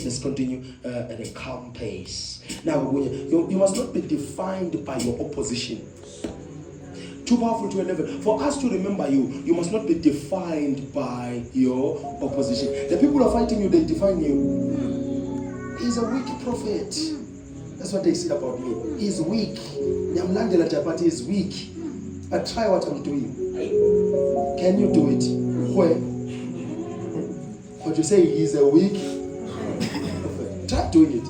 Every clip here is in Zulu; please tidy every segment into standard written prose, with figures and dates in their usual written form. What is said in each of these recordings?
Let's continue at a calm pace. Now, you must not be defined by your opposition. Too powerful to 11. For us to remember you must not be defined by your opposition. The people who are fighting you, they define you. He's a weak prophet. That's what they said about me. He's weak. Nyamlandela Japati is weak. But try what I'm doing. Can you do it? Where? But you say he's a weak prophet. Try doing it.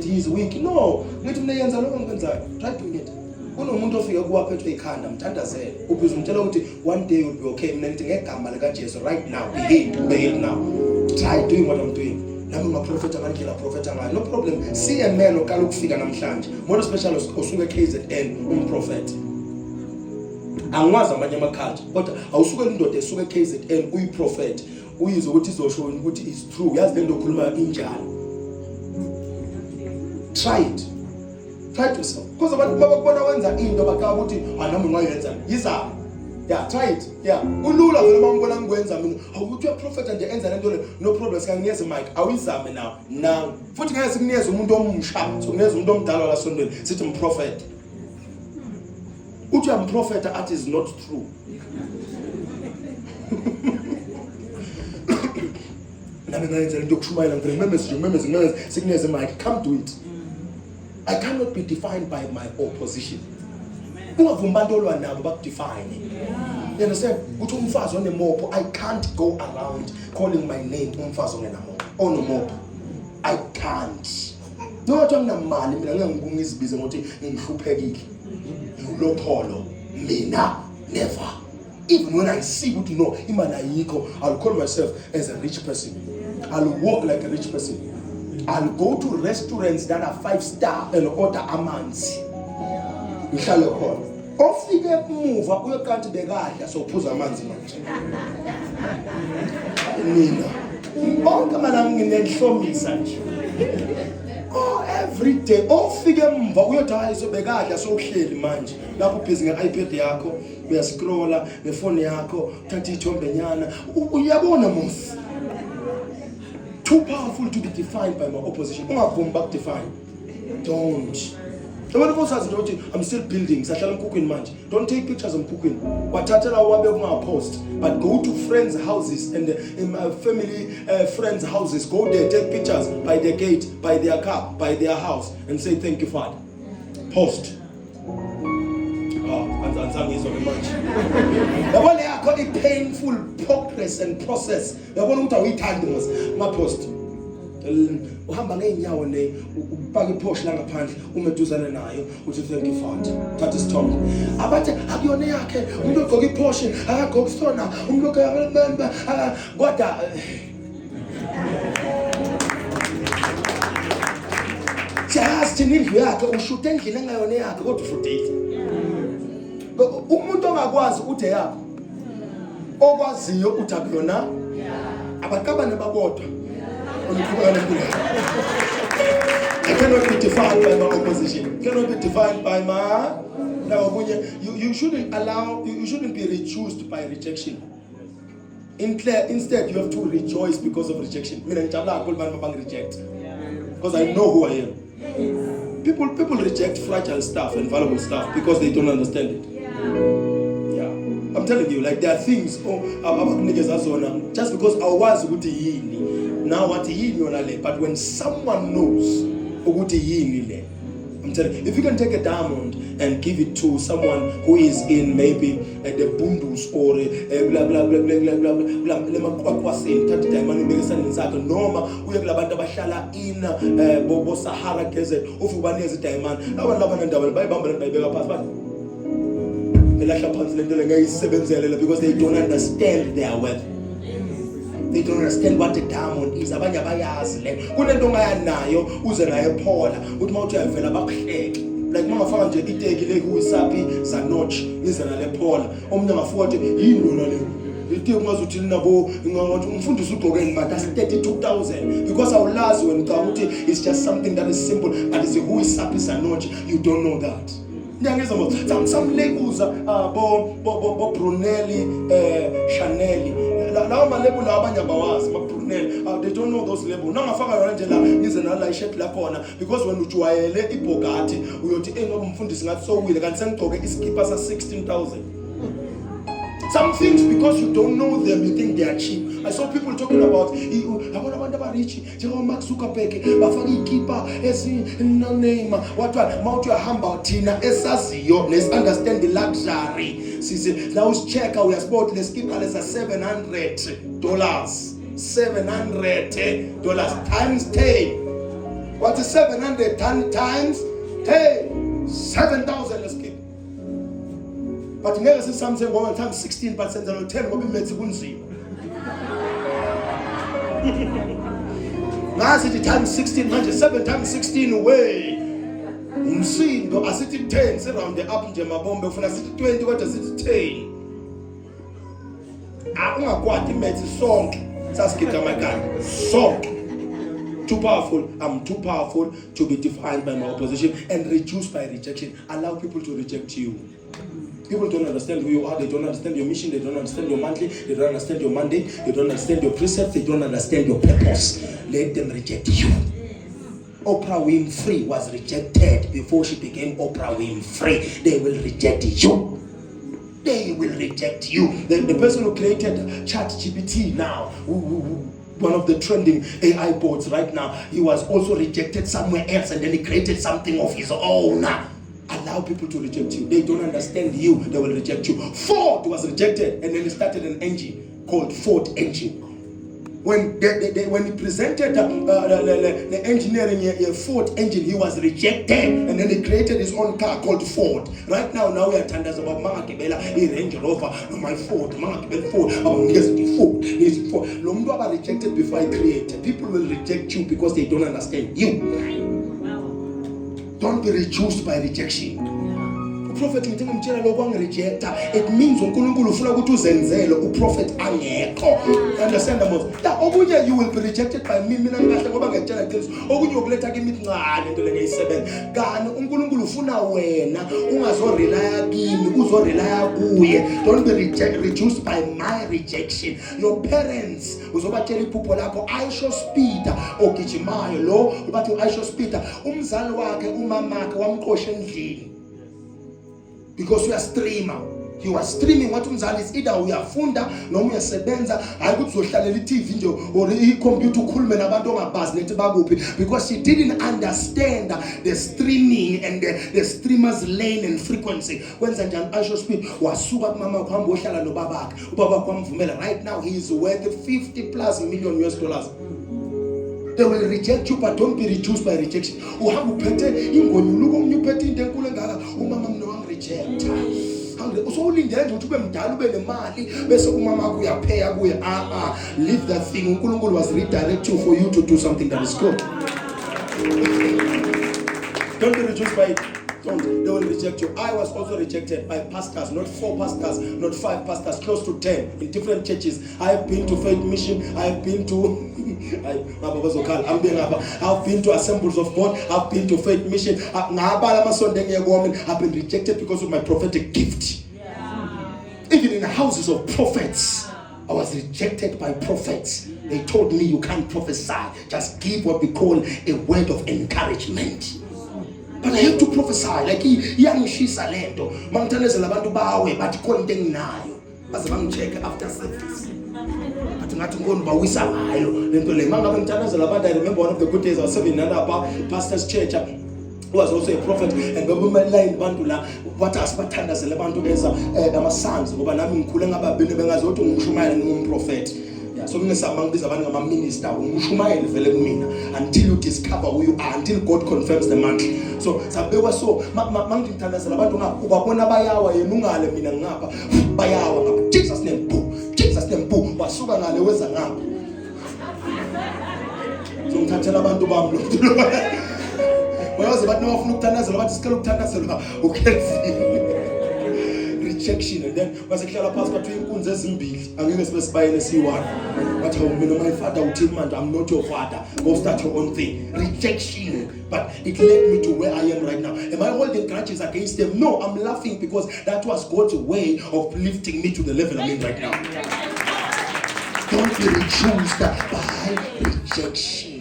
He's weak. No. Try doing it. One day will be okay. Right now. Behave now. Try doing what I'm doing. No problem. See a man who can figure namhlanje. More special osuke KZN prophet. Angwazi amanye amakhaya kodwa awusuke indoda esuke KZN uyiprophet uyizwe ukuthi izosho ukuthi is true yazi lento okhuluma injalo. Try it yourself because abantu babona wenza into bakaka ukuthi anami ngayenza yizama. Yeah, try it. Yeah. Ulula vele mangibona ngikwenza mina. Awukuthi uyaprophet nje enza lento le no problem sikanikeze mic. Awuyizame now. Now. Futhi ngeke sikunikeze umuntu omusha. So ngeke umuntu omdala la sondweni sithi umprophet. Uthi umprophet at is not true. Nami ngayenza lento yokushumayela ngifike memezi sikunikeze mic. Come do it. I cannot be defined by my opposition. Ungavumbanto nabo bakudefine. You understand? Uthi umfazi onemopo, I can't go around calling my name umfazi onemopo. No mopo. I can't. No wathi nginamali mina ngeke ngizibize ngokuthi ngihluphekile. Ngilopholo. Mina never. Even when I see what you know, imali ayikho, I'll call myself as a rich person. I'll walk like a rich person. I'll go to restaurants that are 5-star and order amanzi. Ngihlale khona. Ofike emuva uyokanti bekadla sophuza amanzi manje. Mina. Bonke mana nginenhlomisa nje. Oh, every day. Ofike emuva uyothi sobekadla sohleli manje. Lapho busy nge-iPad yakho, uyascrolla ngefoni yakho, uthatha ithombe nyana. Uyabona musi. Too powerful to be defined by my opposition. Ungavumi bakudefine. Don't. I'm still building. Don't take pictures of cooking. But go to friends' houses and family friends' houses. Go there, take pictures by their gate, by their car, by their house, and say thank you, Father. Post. The one they are called a painful progress and process. The one who my post. Uhamba ngeenyawo ne ubhaka iPorsche la ngaphandle umeduzane nayo uthi thank you Father. Thatha isithombe. Abathi akuyona yakhe umuntu ogqoka iPorsche akagqoka isona umuntu okayabemba kodwa just indlu yakhe ushuta endlini engayona yakhe kodwa ushutile. Umuntu ongakwazi uthi yakho okwaziyo uthi akuyona abakabane babodwa. I cannot be defined by my opposition. Cannot be defined by my. Now, you shouldn't be reduced by rejection. Instead, you have to rejoice because of rejection. Reject because I know who I am. People reject fragile stuff and valuable stuff because they don't understand it. Yeah, I'm telling you, like there are things. Just because I was with now what but when someone knows I'm telling you, if you can take a diamond and give it to someone who is in maybe the bundus or blah blah blah blah blah blah because they don't understand their worth. They don't understand what the diamond is. Abanye abayazi le. Kunento ongayanayo uze nayo ephola. Uthi mawuthi uyavela bakuhleke. Like mangafaka nje iteki le kuyisapi za notch ize nale phola. Omnye ngafuka nje yini lona le. Iteki ungazuthi nabo ngathi umfundisi ugqokeni but that's 32,000 because awulazi wena ukuthi it's just something that is simple but it's who is sapi za notch. You don't know that. Some labels bo Brunelli, Chanel. Now my label abanye Brunel. They don't know those labels. Now ngafaka Angela is another shape la corner because when ujwayele ibogati uyothi engomfundisi ngathi so wile kanti sengigcoke iskipa sa 16,000. Some things, because you don't know them, you think they are cheap. I saw people talking about abantu abarichi njengoba Mark Zuckerberg bafaka ikipa no name what mount your humble thina esaziyo let's understand the luxury. Size now check how we are sport let's keep lesa $700 $700 times 10. What is 700 times 10? 7,000. Let's keep. But never see something going times 16% and 10 will be made to kunzima. Now city times 16, 7 times 16 away. Umsindo asithi 10 surround the up nje mabombe ufuna sithi 20 kodwa sithi 10. Ungakwadi imethi sonke sasigida amagama sonke. Too powerful. I'm too powerful to be defined by my opposition and reduced by rejection. Allow people to reject you. People don't understand who you are. They don't understand your mission. They don't understand your monthly. They don't understand your mandate. They don't understand your precepts. They don't understand your purpose. Let them reject you. Oprah Winfrey was rejected before she became Oprah Winfrey. They will reject you. They will reject you. The person who created ChatGPT now, one of the trending AI boards right now, he was also rejected somewhere else and then he created something of his own. Allow people to reject you. They don't understand you. They will reject you. Ford was rejected and then he started an engine called Ford engine. When he presented the engineering Ford engine, he was rejected and then he created his own car called Ford. Right now we are tenders about Mangakibela, Range Rover, my Ford, Mangakibela Ford, Ford. Lomdo are rejected before I created. People will reject you because they don't understand you. Don't be reduced by rejection. Prophet it means uNkulunkulu ufuna ukuthi uzenzele uprofet angekho. Understand the most? Okunye you will be rejected by me mina ngahle ngoba ngiyatshela iqiniso. Okunye ukuletha kimi incane into lengayisebenza. Kanti uNkulunkulu ufuna wena ungazorelaya kimi, uzorelaya kuye. Don't be reduced by my rejection. Your parents uzobatshela iphupho lakho Aisho Speeder ogijimayo lo ubathi uAisho Speeder umzali wakhe umamakhe wamqosha endlini. Because we are streamer. He was streaming what umzali is either uyafunda noma uyasebenza hayi ukuthi uzohlalela iTV nje or icomputer ukhulume nabantu ongabazi nethi bakuphi because she didn't understand the streaming and the streamer's lane and frequency. Kwenza njani Aisho Speed wasuka kumama kuhamba ohlala nobabakhe ubaba kwamvumela right now he is worth $50+ million. They will reject you, but don't be reduced by rejection. Uhamba uphethe ingonyuluko omnye uphethe into enkulu engaka umama mna wangirejecta. Usolindele nje ukuthi ube mdala ube nemali bese umama wakho uyaphaya kuye. Leave that thing. uNkulunkulu was redirect you for you to do something that is good. Don't be reduced by it. Don't. They will reject you. I was also rejected by pastors, not 4 pastors, not 5 pastors, close to 10 in different churches. I have been to Faith Mission. I have been to I've been to Assemblies of God. I've been to Faith Mission. I've been rejected because of my prophetic gift. Even in the houses of prophets, I was rejected by prophets. They told me you can't prophesy. Just give what we call a word of encouragement. But I have to prophesy like iyangishisa lento mangithandezela abantu bawe bathi khona into enginayo baze bangicheck after service athi ngathi ngoni bawisa ngayo lento le mangabe ngithandezela abantu. I remember one of the good days I was serving another pastor's church who was also a prophet and bebumeline bantu la bathi asibathandazela abantu beza ama-sons ngoba nami ngikhule ngababini bengazothi ngumshumayeli ngumprofeti. So ngisamangbiza abantu ngama minister umshumayeli vele kumina until you discover who you are, until God confirms the mantle. So sabekwa so mangithandazela abantu ngapha ubabona bayawa yena ungale mina ngapha bayawa ngapha Jesus name boom basuka ngale weza ngapha. So ngithathela abantu bami lo bayazi bathi nawufuna ukuthandazela bathi sikele ukuthandazela okay. rejection, and then basehlala phansi bathi inkunzi ezimbili angeke sibe sibayene siyi-1 bathi mina my father uthini manje, I'm not your father, go start your own thing. Rejection, but it led me to where I am right now. Am I holding grudges against them? No, I'm laughing because that was God's way of lifting me to the level I'm in right now. Don't be reduced by rejection.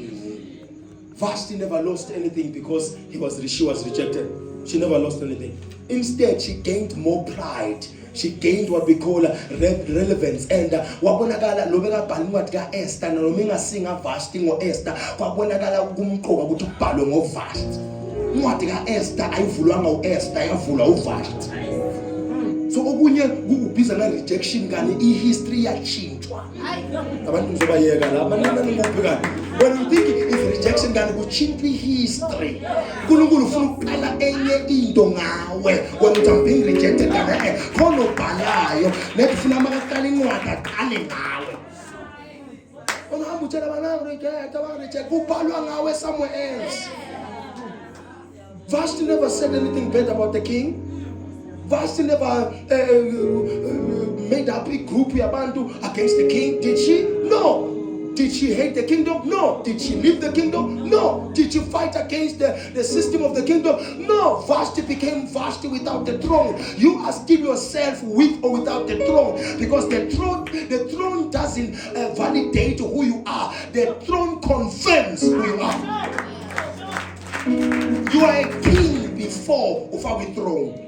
Vashti never lost anything because she was rejected. She never lost anything. Instead, she gained more pride. She gained what we call relevance. And wabonakala lobeka bhala incwadi ka-Esther noma ingasinga Vashti ngo-Esther kwabonakala kumqoka ukuthi ubhalwe ngoVashti. Incwadi ka-Esther ayivulwanga u-Esther, yavulwa uVashti. So okunye kukubhiza na rejection kani i-history yachintshwa. Abantu ngizobayeka lapha naningubhekana. When you think it's rejection kani kuchintshwa history. uNkulunkulu ufuna ukuqala enye into ngawe. When I'm being rejected kani khona ubhalayo nethi ufuna makaqala incwadi aqale ngawe. Ungahamba utshela abantu reject ubhalwa ngawe somewhere else. Vashti never said anything bad about the king. Vashti never made a big group yabantu against the king. Did she? No. Did she hate the kingdom? No. Did she leave the kingdom? No. Did she fight against the system of the kingdom? No. Vashti became Vashti without the throne. You are still yourself with or without the throne, because the throne doesn't validate who you are. The throne confirms who you are. You are a king before ufakwe throne.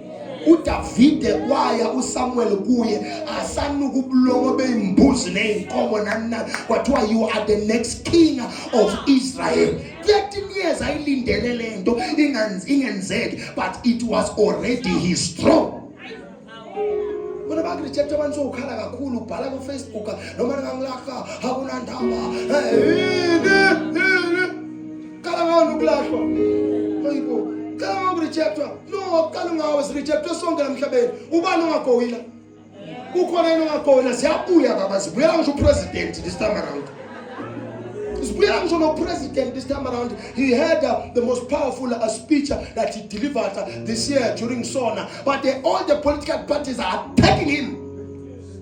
uDavide waya uSamuel kuye asanuka ubulongo beimbuzi neinkomo nana kwathiwa you are the next king of Israel. 13 years ayilindele lento ingenzeki, but it was already his throne. Bona bakureject abantu sokhala kakhulu ubhala ku Facebook noma ngangilaka akunandaba kala ngani ukulashwa hayibo kala ukurejectwa no kala ngawe rejectwa sonke emhlabeni ubani ongagowina ukhona yena ongagowina siyabuya baba sibuyela ngisho president this time around. No president this time around. He had the most powerful speech that he delivered this year during SONA, but all the political parties are attacking him.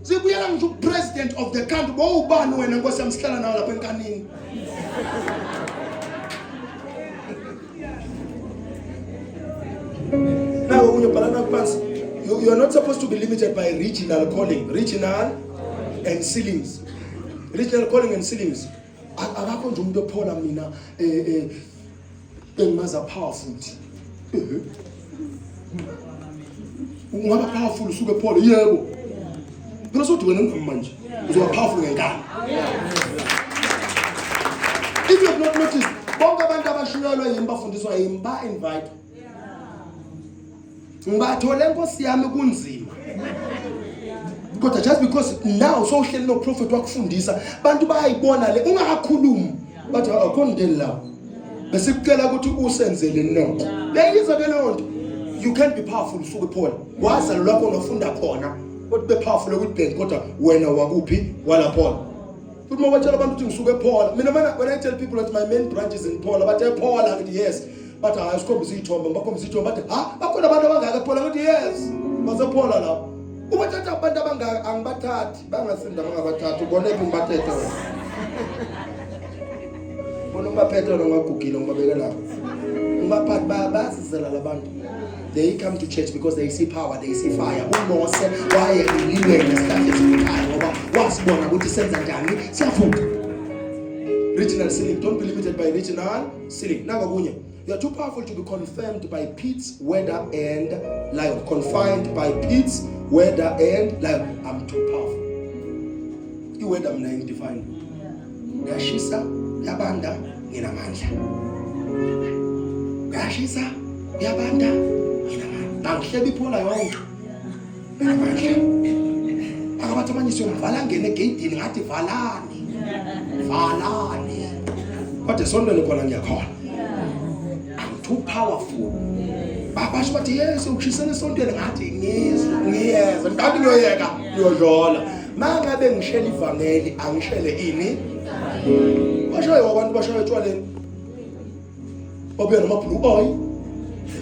So we are the president of the country. Oh, banu and go some skala na la penkanin. Now when you are not supposed to be limited by regional calling, regional and ceilings. Regional calling and ceilings. Akakho nje umuntu ophola mina engimaza powerful. Ungaba powerful usuke phola yebo. Phela sothi wena ngamanje uzoba powerful ngenkani. If you have not noticed, bonke abantu abashiyelwa yimi bafundiswa yimi ba invite. Ngibathole Nkosi yami kunzima. Kodwa just because now social no prophet wakufundisa bantu bayayibona le ungakakhulumi bathi akhondeni la bese kucela ukuthi usenzele nonke leyiza ke lonto. You can't be powerful usuke Paul wazalo lwakho nofunda khona ukuthi be powerful ukuthi bend kodwa wena wakuphi wala Paul futhi mawatshela abantu ukuthi ngisuke Paul mina when I tell people that my main branch is in Paul but Paul athi yes but asikhombisa ithombe bakhombisa ithombe bathi bakhona abantu abangaka Paul athi yes base Paul la ubathatha abantu abangaka angibathathi bangasinda bangabathatha ubone kumbathethe wena bona ungaphethe wena ungagugile ungabeka lapho ungaphathi bayasizela labantu. They come to church because they see power, they see fire. Umose waye ililwe ngesikhathi esikhaya ngoba wasibona ukuthi senza njani siyafunda. Regional ceiling, don't be limited by regional ceiling. Nanga kunye, you are too powerful to be confirmed by pits, weather and life. Confined by pits, weather and life. I'm too powerful. Iweather mina ngidefine. Ngashisa, yabanda, nginamandla. Ngashisa, yabanda, nginamandla. Angihlebi phola yonke. Nginamandla. Akabathi abanye siyovala ngene egate ngathi valani. Valani. Kodwa sondele khona ngiyakhona. I'm too powerful. Babasho bathi yes ukhisela esontweni ngathi ngiyeza ngathi ngiyoyeka ngiyodlola mangabe ngishela ivangeli angishele ini bashayo abantu bashayo etshwaleni babuya namablue boy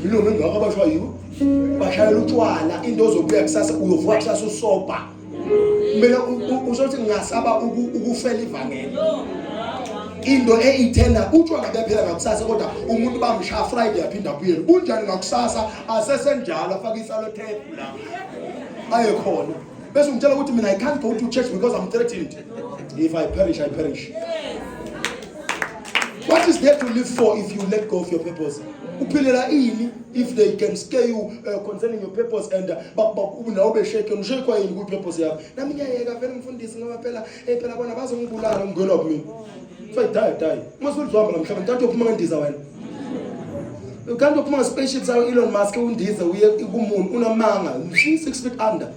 milungu engaka bashayo bashayela utshwala into ozobuya kusasa uyovuka kusasa usoba mina uzothi ngingasaba ukufela ivangeli into eyithena utshwala bephela ngakusasa kodwa umuntu bamshaya Friday yaphinda abuyele kunjani ngakusasa asesenjalo afaka isalo tape la ayekhona bese ngitshela ukuthi mina I can't go to church because I'm threatened. If I perish, I perish. What is there to live for if you let go of your purpose? Uphilela ini if they can scare you concerning your purpose and now be shaken ushekwa yini ku purpose yakho. Nami ngiyayeka vele ngifundisi ngoba phela phela bona bazongibulala ngigwela kimi. So die. Must uzohamba namhlanje kanti uphuma ngendiza wena. Kanti uphuma spaceship zawo Elon Musk undiza uye kumuntu unamanga 6 feet under.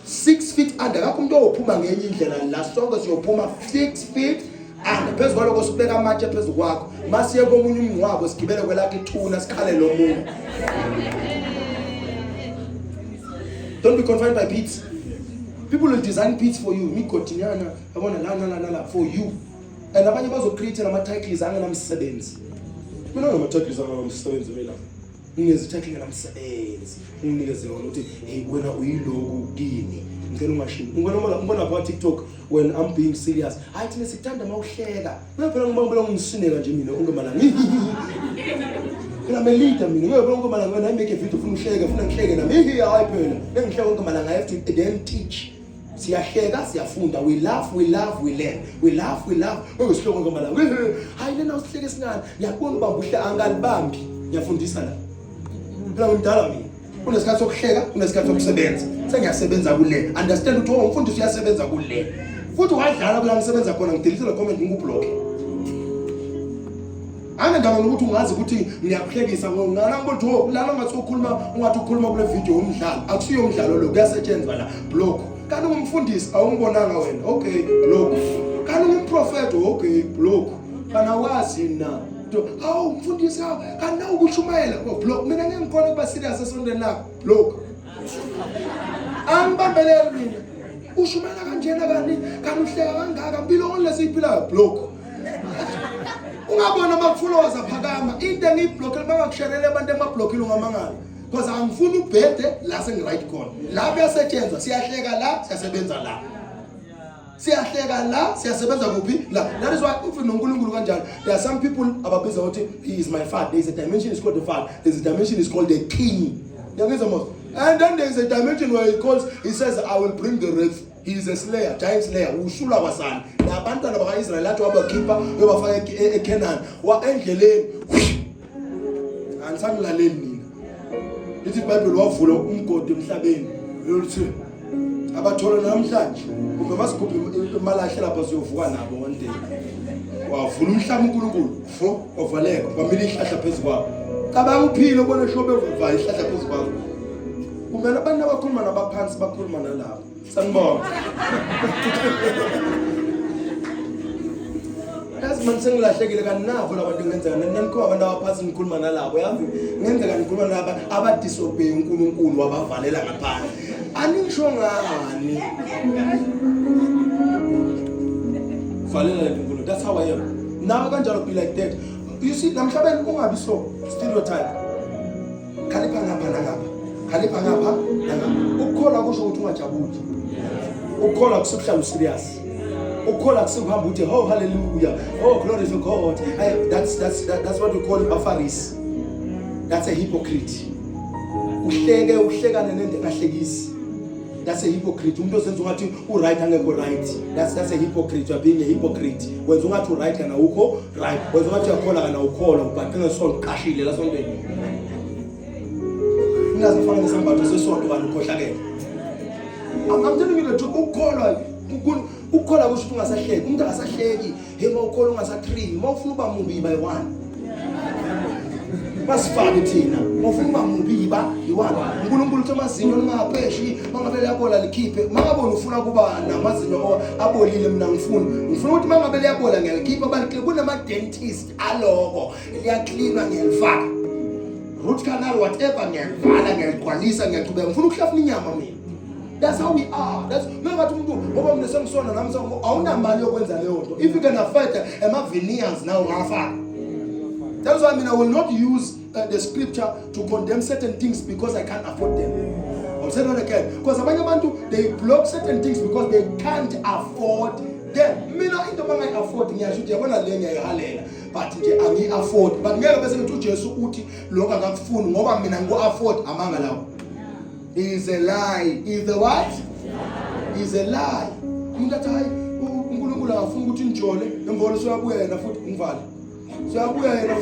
6 feet under. Akho umuntu ophuma ngenye indlela la sonke siyophuma 6 feet under. Phezulu kwaloko sibeka amatshe phezulu kwakho. Masiye komunye umngwabo sigibele kwelakhe ithuna sikhale lo muntu. Don't be confined by pits. People will design pits for you. Mikotinyana abona la for you. And abanye bazocreate ama titles angenamsebenzi. Mina ngama titles angenamsebenzi mina. Ngiyezithathile namsebenzi unginikeze wona ukuthi hey wena uyiloku kini ngicela ungashini ngibona kwa TikTok when I'm being serious hayi thina sithanda mawuhleka phela ngibambela ngisineka nje mina ungemalanga mina melita mina ngiyabona ungemalanga wena make a video ufuna uhleka ufuna ngihleke nami hayi phela ngihleka ungemalanga I have to then teach siyahleka siyafunda we laugh we learn ngesihloko ungemalanga hayi lena usihleke singani ngiyabona ubamba uhleka angalibambi ngiyafundisa la phela ngimdala mina unesikhathi sokuhleka unesikhathi sokusebenza sengiyasebenza kule understand ukuthi umfundisi uyasebenza kule futhi wadlala kula ngisebenza khona ngidelete le comment ngikublock andaba ukuthi ungazi ukuthi ngiyakuhlekisa ngana ngibotho lana ngathi ukhuluma ungathi ukhuluma kule video umdlalo akusiyo umdlalo lo kuyasetshenzwa la block kanti umfundisi awungibonanga wena okay block kanti umprofeti okay block kana wazi na awu mfundisi kana ukushumayela block mina ngeke ngikhona kuba serious esondweni lakho block ambambelele mina ushumayela kanjena kani uhleka kangaka impilo onlesiphila block ungabona ama-followers aphakama into engiyiblockele bangakusharele abantu emablockile ungamangala because angifuni ubhede la sengi-right khona la kuyasetshenzwa siyahleka la siyasebenza la siyahleka la siyasebenza kuphi la that is why ufi noNkulunkulu kanjalo there are some people ababiza ukuthi he is my father. There is a dimension is called the father, there is a dimension is called the king. And then there is a dimension where he says I will bring the wrath. He is a slayer, giant slayer. Ushula wasana. Nabantwana bakaIsrael athi wabakhipha yobafaka eCanaan wa endleleni. Angisangilaleli mina. Lithi iBhayibheli wavula umgodi emhlabeni. Uyothi abathola namhlanje kumbe basigubhe imalahle lapha siyovuka nabo one day. Wavula umhlaba uNkulunkulu fo ovaleka kwamile ihlahla phezulu kwabo. Cabanga uphile ubone shobe uvava ihlahla phezulu kwabo. Kumele abantu abakhuluma nabaphansi bakhuluma nalabo. Sanibonga. Yazi manje sengilahlekile kanabo labantu ngenzeka nanikuba abantu abaphansi ngikhuluma nalabo yazi ngenzeka ngikhuluma nalabo abadisobey uNkulunkulu wabavalela ngaphandle. Aningisho ngani? Valela uNkulunkulu. That's how I am. Now kanjalo be like that. You see namhlabeni kungabi so stereotype. Khalipha ngapha nangapha. Khalipha ngapha nangapha. Ukukhola kusho ukuthi ungajabuli. Ukukhola kusukuhlala serious. Ukukhola kusukuhamba uthi oh hallelujah. Oh glory to God. That's what we call Bafaris. That's a hypocrite. Uhlekane nento engahlekisi. That's a hypocrite. Umuntu osenza ungathi uright angekho right. That's a hypocrite. You are being a hypocrite. Wenza ungathi uright kana ukho right. Wenza ungathi uyakhola kana ukhola but ngesonto qashile la sontweni. Ngazifana nesambatho sesonto kanti ukhohlakele. I'm telling you the truth. Ukukhola kusho ukuthi ungasahleki. Umuntu akasahleki. Hema ukhola ungasatrimi. Mawufuna uba mubi by one. Basifake thina ngofuna uba mubi ba yiwani uNkulunkulu themazinyo lingapheshi mangabele yabola likhiphe mangabona ufuna kuba namazinyo abolile mina ngifuna ukuthi mangabele yabola ngiyalikhipha abantu kunama dentist aloko liyaklinwa ngiyalifaka root canal whatever ngiyalivala ngiyaqwalisa ngiyaqhubeka ngifuna ukuhlafuna inyama mina. That's how we are. That's ngathi umuntu ngoba mina sengisona nami awunamali yokwenza leyo nto. If you can afford ama veneers now ungafaka. That's why I will not use the scripture to condemn certain things because I can't afford them. I'll say that again. Because they block certain things because they can't afford them. Mina into manga afford ngiyasho yabona le ngiyayihalela but nje angi afford. But ngeke bese ngithi uJesu uthi lokho akakufuni ngoba mina ngo afford amanga lawo. Is a lie. Is the what? Is a lie. Umuntu athi hayi uNkulunkulu akafuni ukuthi njole, emvolo soyabuya yena futhi ngivale. Soyabuya yena futhi